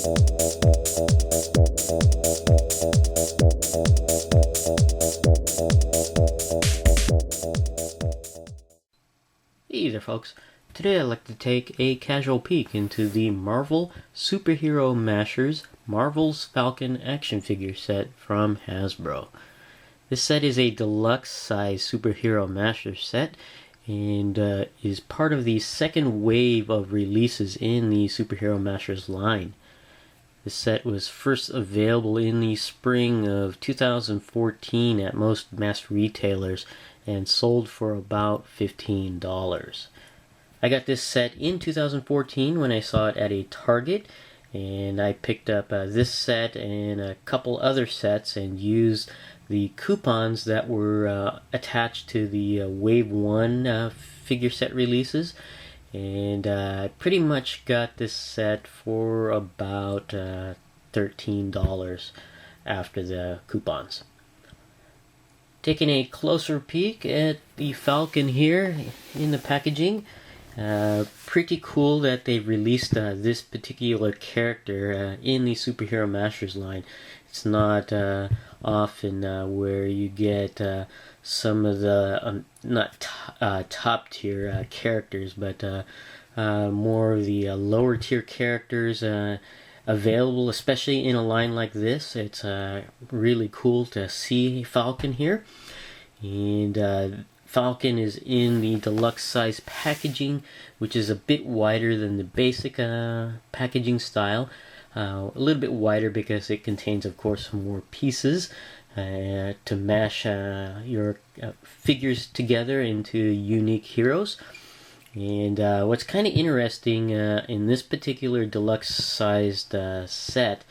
Hey there folks, today I'd like to take a casual peek into the Marvel Superhero Mashers Marvel's Falcon action figure set from Hasbro. This set is a deluxe size superhero masher set and is part of the second wave of releases in the Superhero Mashers line. This set was first available in the spring of 2014 at most mass retailers and sold for about $15. I got this set in 2014 when I saw it at a Target, and I picked up this set and a couple other sets and used the coupons that were attached to the Wave 1 figure set releases, and I pretty much got this set for about $13 after the coupons. Taking a closer peek at the Falcon here in the packaging. Pretty cool that they've released this particular character in the Superhero Mashers line. It's not often where you get some of the not top tier characters, but more of the lower tier characters available, especially in a line like this. It's really cool to see Falcon here, and Falcon is in the deluxe size packaging, which is a bit wider than the basic packaging style. A little bit wider because it contains, of course, more pieces to mash your figures together into unique heroes. And what's kind of interesting in this particular deluxe sized set,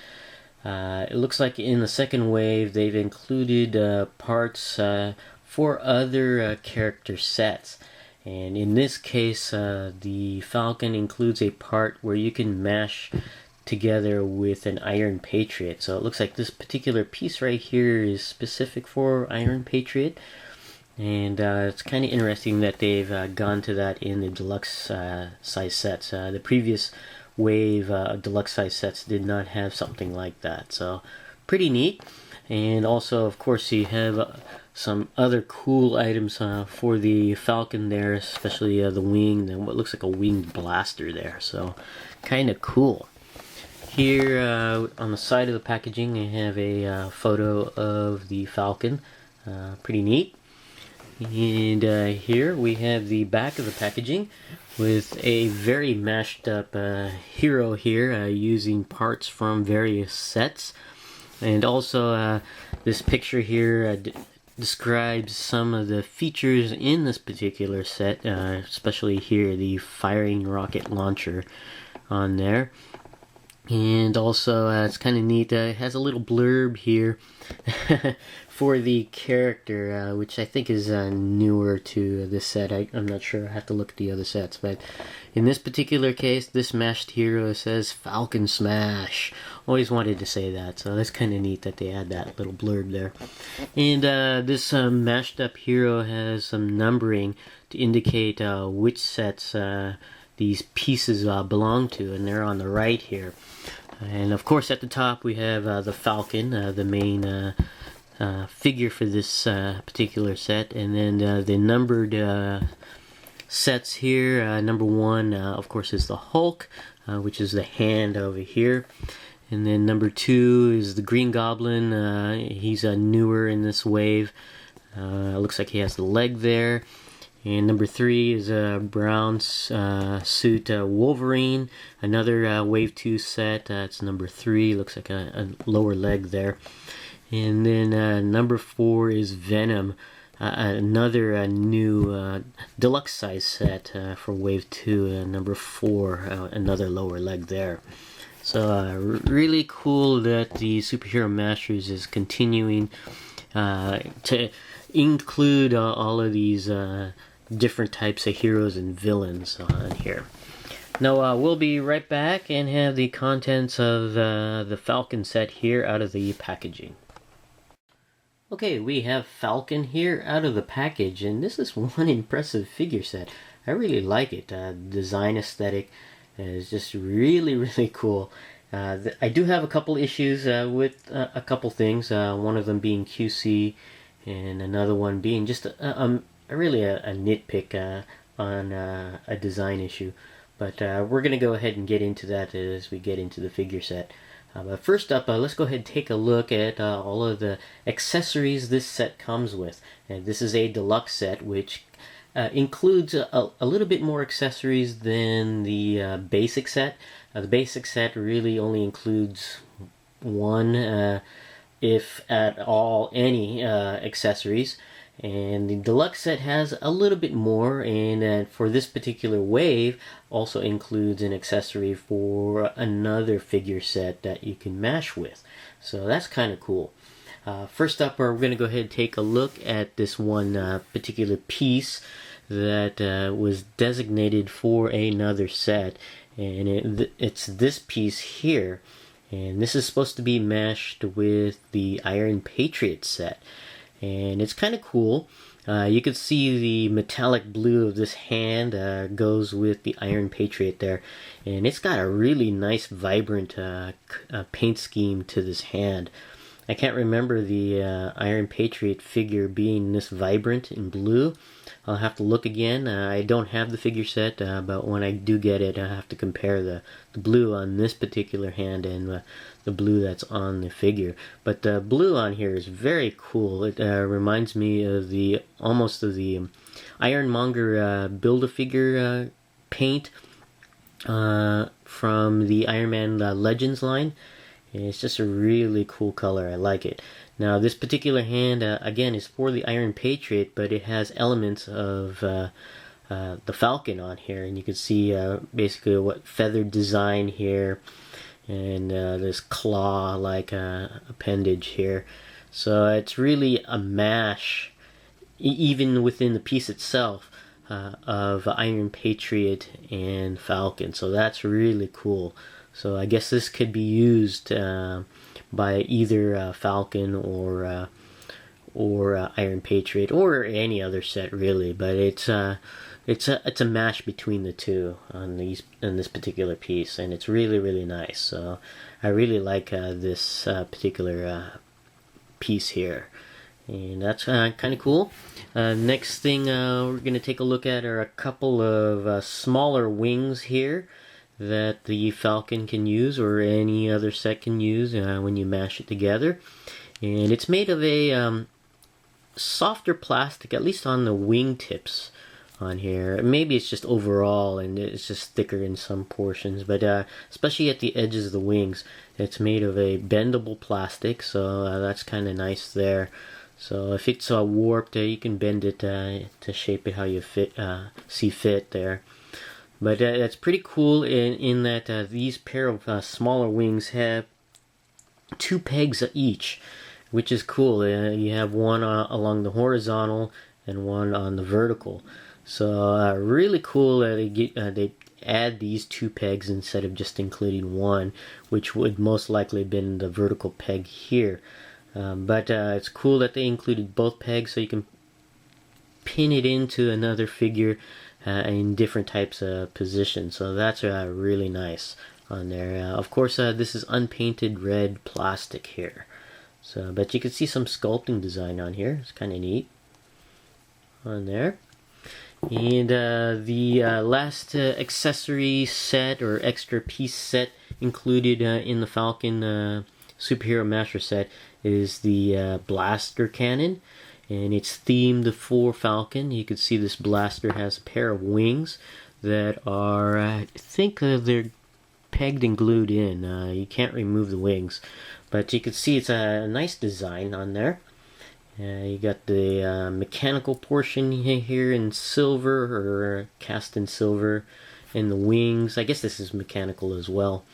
it looks like in the second wave they've included parts for other character sets. And in this case, the Falcon includes a part where you can mash together with an Iron Patriot. So it looks like this particular piece right here is specific for Iron Patriot. And it's kind of interesting that they've gone to that in the deluxe size sets. The previous wave of deluxe size sets did not have something like that. So pretty neat. And also, of course, you have some other cool items for the Falcon there, especially the wing and what looks like a winged blaster there. So kind of cool. Here on the side of the packaging, I have a photo of the Falcon. Pretty neat. And here we have the back of the packaging with a very mashed up hero here using parts from various sets. And also this picture here describes some of the features in this particular set, especially here the firing rocket launcher on there. And also it's kind of neat, it has a little blurb here for the character, which I think is newer to this set. I'm not sure, I have to look at the other sets, but in this particular case, this mashed hero says Falcon Smash. Always wanted to say that, so that's kind of neat that they add that little blurb there. And this mashed up hero has some numbering to indicate which sets these pieces belong to, and they're on the right here. And of course at the top we have the Falcon, the main figure for this particular set, and then the numbered sets here. Number 1 of course is the Hulk, which is the hand over here, and then number 2 is the Green Goblin. He's newer in this wave. Looks like he has the leg there. And number 3 is a brown suit Wolverine, another Wave 2 set. It's number 3, looks like a lower leg there. And then number 4 is Venom, another new deluxe size set for Wave 2. Number 4, another lower leg there. So really cool that the Superhero Mashers is continuing to include all of these different types of heroes and villains on here. Now we'll be right back and have the contents of the Falcon set here out of the packaging. Okay, we have Falcon here out of the package, and this is one impressive figure set. I really like it. Design aesthetic is just really, really cool. I do have a couple issues with a couple things. One of them being QC, and another one being just really a nitpick on a design issue. But we're going to go ahead and get into that as we get into the figure set. But first up, let's go ahead and take a look at all of the accessories this set comes with. And this is a deluxe set, which includes a little bit more accessories than the basic set. The basic set really only includes one, if at all, any accessories. And the deluxe set has a little bit more, and for this particular wave also includes an accessory for another figure set that you can mash with. So that's kind of cool. First up, we're going to go ahead and take a look at this one particular piece that was designated for another set, and it's this piece here. And this is supposed to be mashed with the Iron Patriot set. And it's kind of cool. You can see the metallic blue of this hand goes with the Iron Patriot there. And it's got a really nice, vibrant paint scheme to this hand. I can't remember the Iron Patriot figure being this vibrant in blue. I'll have to look again. I don't have the figure set, but when I do get it, I have to compare the blue on this particular hand and the blue that's on the figure. But the blue on here is very cool. It reminds me of almost of the Ironmonger Build-A-Figure paint from the Iron Man Legends line. It's just a really cool color. I like it. Now, this particular hand, again, is for the Iron Patriot, but it has elements of the Falcon on here. And you can see basically what feathered design here, and this claw-like appendage here. So it's really a mash, even within the piece itself, of Iron Patriot and Falcon. So that's really cool. So I guess this could be used by either Falcon or Iron Patriot or any other set really. But it's a mash between the two on this particular piece, and it's really nice. So I really like this particular piece here. And that's kind of cool. Next thing we're going to take a look at are a couple of smaller wings here that the Falcon can use, or any other set can use when you mash it together. And it's made of a softer plastic, at least on the wing tips on here. Maybe it's just overall and it's just thicker in some portions, but especially at the edges of the wings, it's made of a bendable plastic, so that's kind of nice there. So if it's warped, you can bend it to shape it how you see fit there. But that's pretty cool in that these pair of smaller wings have 2 pegs each, which is cool. You have one along the horizontal and one on the vertical. So really cool that they add these 2 pegs instead of just including one, which would most likely have been the vertical peg here. But it's cool that they included both pegs, so you can pin it into another figure in different types of positions. So that's really nice on there. Of course, this is unpainted red plastic here. So, but you can see some sculpting design on here. It's kind of neat on there. And the last accessory set or extra piece set included in the Falcon Superhero Masher set is the blaster cannon. And it's themed for Falcon. You can see this blaster has a pair of wings that are, I think they're pegged and glued in. You can't remove the wings. But you can see it's a nice design on there. You got the mechanical portion here in silver, or cast in silver, and the wings. I guess this is mechanical as well.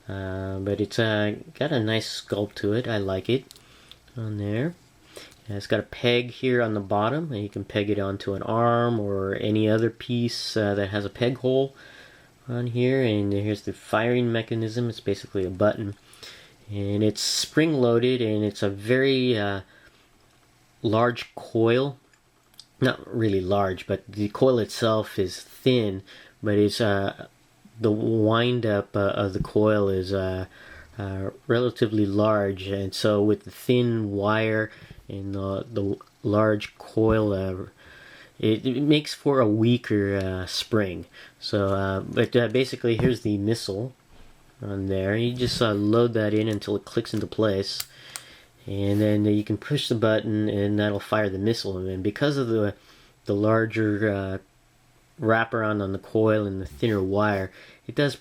But it's got a nice sculpt to it. I like it on there. It's got a peg here on the bottom, and you can peg it onto an arm or any other piece that has a peg hole on here. And here's the firing mechanism. It's basically a button, and it's spring loaded, and it's a very large coil. Not really large, but the coil itself is thin, but it's the wind up of the coil is relatively large, and so with the thin wire and the large coil, it makes for a weaker spring. So, but basically, here's the missile on there. You just load that in until it clicks into place, and then you can push the button, and that'll fire the missile. And because of the larger wraparound on the coil and the thinner wire, it does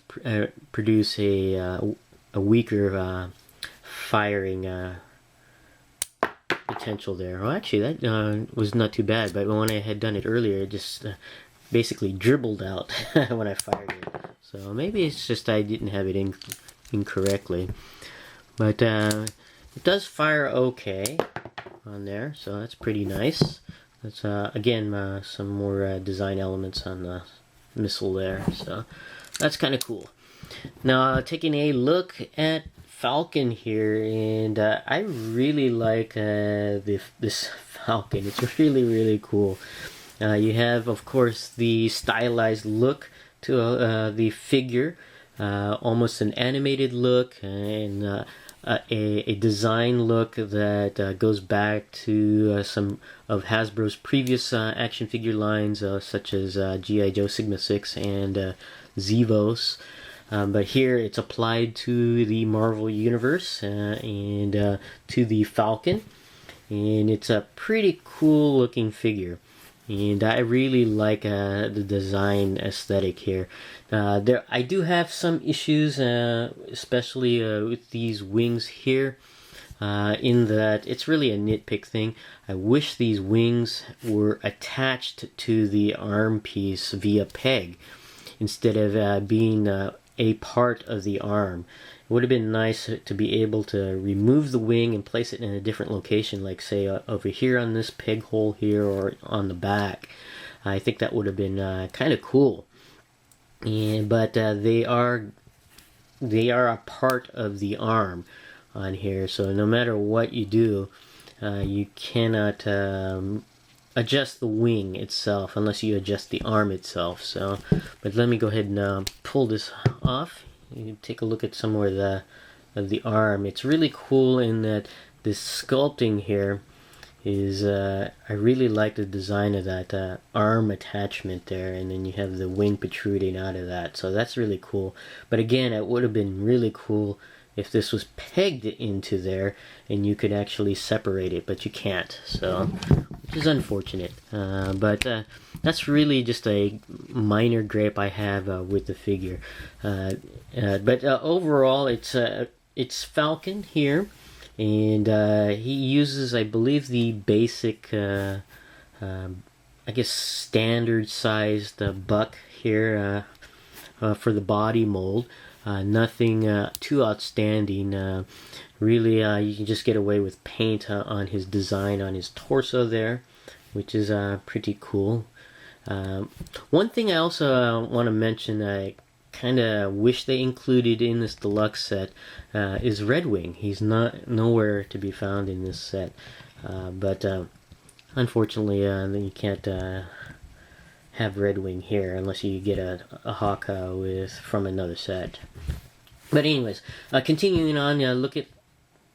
produce a weaker firing potential there. Well, actually, that was not too bad, but when I had done it earlier, it just basically dribbled out when I fired it. So maybe it's just I didn't have it incorrectly. But it does fire okay on there, so that's pretty nice. That's again some more design elements on the missile there, so that's kind of cool. Now taking a look at Falcon here, and I really like this Falcon. It's really cool. You have, of course, the stylized look to the figure, almost an animated look, and a design look that goes back to some of Hasbro's previous action figure lines, such as G.I. Joe Sigma 6 and Zevos. But here it's applied to the Marvel Universe and to the Falcon. And it's a pretty cool looking figure. And I really like the design aesthetic here. I do have some issues, especially with these wings here, in that it's really a nitpick thing. I wish these wings were attached to the arm piece via peg instead of being a part of the arm. It would have been nice to be able to remove the wing and place it in a different location, like say over here on this peg hole here or on the back. I think that would have been kind of cool. But they are a part of the arm on here, so no matter what you do, you cannot adjust the wing itself unless you adjust the arm itself. So, but let me go ahead and pull this off. You can take a look at some more of the arm. It's really cool in that this sculpting here is I really like the design of that arm attachment there, and then you have the wing protruding out of that, so that's really cool. But again, it would have been really cool if this was pegged into there and you could actually separate it, but you can't, so which is unfortunate. But that's really just a minor gripe I have with the figure. But overall, it's Falcon here, and he uses, I believe, the basic, I guess, standard sized buck here for the body mold. Nothing too outstanding. Really, you can just get away with paint on his design on his torso there, which is pretty cool. One thing I also want to mention, I kind of wish they included in this deluxe set, is Red Wing. He's nowhere to be found in this set, but unfortunately, you can't have Red Wing here unless you get a Hawk from another set. But anyways, continuing on,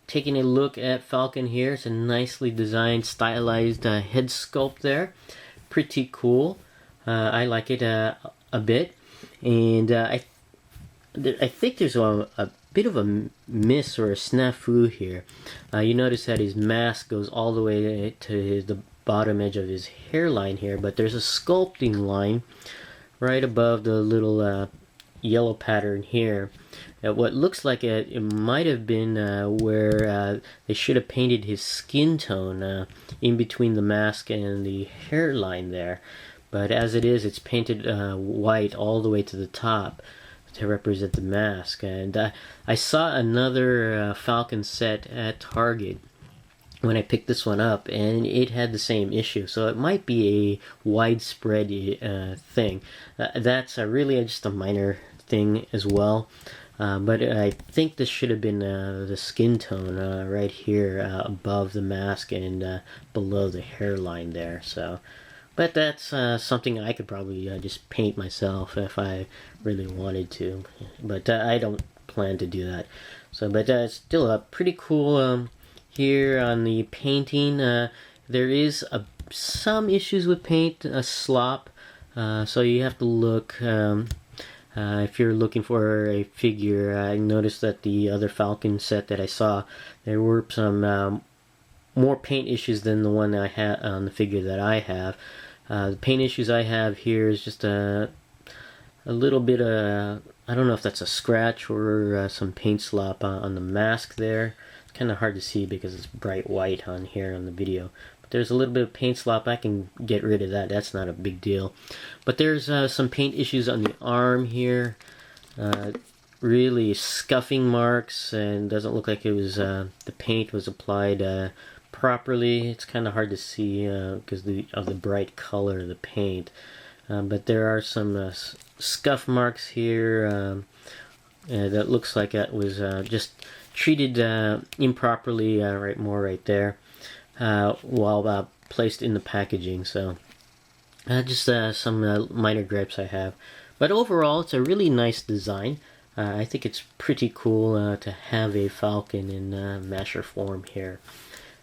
taking a look at Falcon here. It's a nicely designed, stylized head sculpt there. Pretty cool. I like it a bit, and I think there's a bit of a miss or a snafu here. You notice that his mask goes all the way to the bottom edge of his hairline here, but there's a sculpting line right above the little yellow pattern here. What looks like it might have been where they should have painted his skin tone in between the mask and the hairline there, but as it is, it's painted white all the way to the top to represent the mask. And I saw another Falcon set at Target when I picked this one up, and it had the same issue, so it might be a widespread thing. That's really just a minor thing as well, but I think this should have been the skin tone right here above the mask and below the hairline there. So, But that's something I could probably just paint myself if I really wanted to. But I don't plan to do that. So, but it's still pretty cool here on the painting. There is some issues with paint, slop. So you have to look. If you're looking for a figure, I noticed that the other Falcon set that I saw, there were some more paint issues than the one I had on the figure that I have. The paint issues I have here is just a little bit of, I don't know if that's a scratch or some paint slop on the mask there. It's kind of hard to see because it's bright white on here on the video. But there's a little bit of paint slop. I can get rid of that. That's not a big deal. But there's some paint issues on the arm here. Really scuffing marks, and doesn't look like it was the paint was applied properly. It's kind of hard to see because of the bright color of the paint. But there are some scuff marks here that looks like it was just treated improperly right there while placed in the packaging. So just some minor gripes I have. But overall, it's a really nice design. I think it's pretty cool to have a Falcon in masher form here.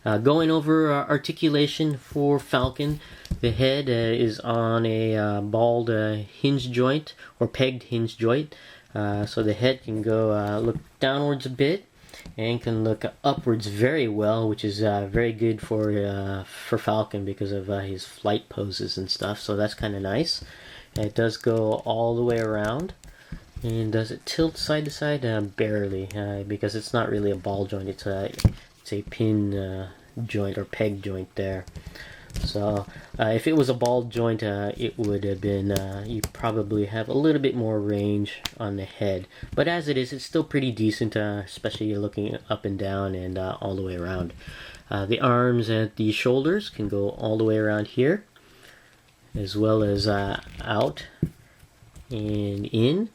Going over articulation for Falcon, the head is on a balled hinge joint or pegged hinge joint. So the head can go look downwards a bit and can look upwards very well, which is very good for Falcon because of his flight poses and stuff. So that's kind of nice. It does go all the way around. And does it tilt side to side? Barely, because it's not really a ball joint. It's a pin joint or peg joint there. So if it was a ball joint, it would have been, you probably have a little bit more range on the head. But as it is, it's still pretty decent, especially looking up and down and all the way around. The arms and the shoulders can go all the way around here, as well as out and in.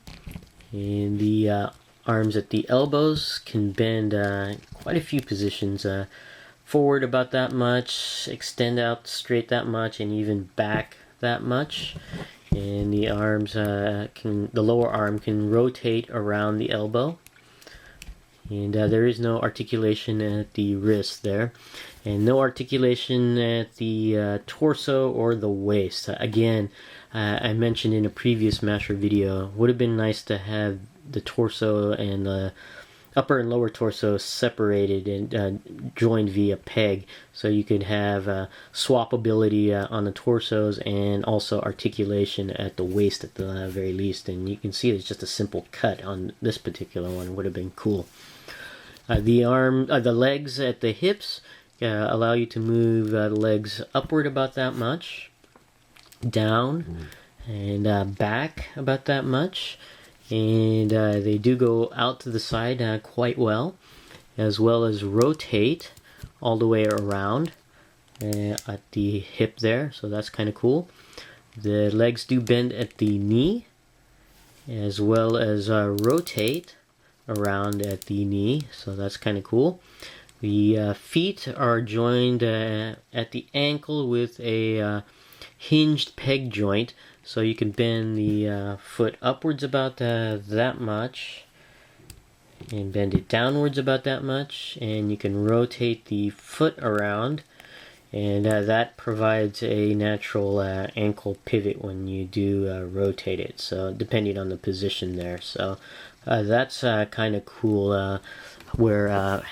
And the arms at the elbows can bend quite a few positions. Forward about that much, extend out straight that much, and even back that much. And the arms the lower arm can rotate around the elbow. And there is no articulation at the wrist there. And no articulation at the torso or the waist. Again, I mentioned in a previous masher video, would have been nice to have the torso and the upper and lower torso separated and joined via peg, so you could have swappability on the torsos and also articulation at the waist at the very least. And you can see it's just a simple cut on this particular one. Would have been cool. The legs at the hips allow you to move the legs upward about that much, down and back about that much, and they do go out to the side quite well as rotate all the way around at the hip there, so that's kind of cool. The legs do bend at the knee as well as rotate around at the knee, so that's kind of cool. The feet are joined at the ankle with a hinged peg joint, so you can bend the foot upwards about that much and bend it downwards about that much, and you can rotate the foot around, and that provides a natural ankle pivot when you do rotate it, so depending on the position there. So that's kind of cool where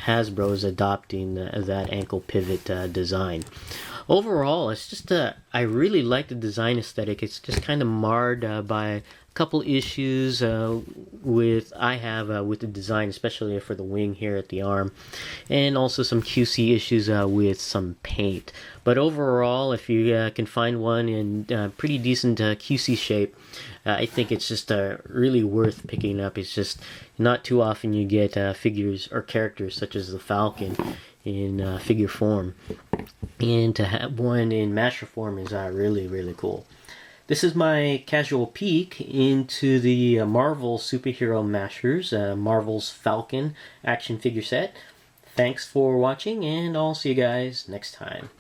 Hasbro is adopting that ankle pivot design. Overall, it's just I really like the design aesthetic. It's just kind of marred by a couple issues with the design, especially for the wing here at the arm, and also some QC issues with some paint. But overall, if you can find one in pretty decent QC shape, I think it's just really worth picking up. It's just not too often you get figures or characters such as the Falcon in figure form, and to have one in masher form is really cool. This is my casual peek into the Marvel superhero mashers, Marvel's Falcon action figure set. Thanks for watching, and I'll see you guys next time.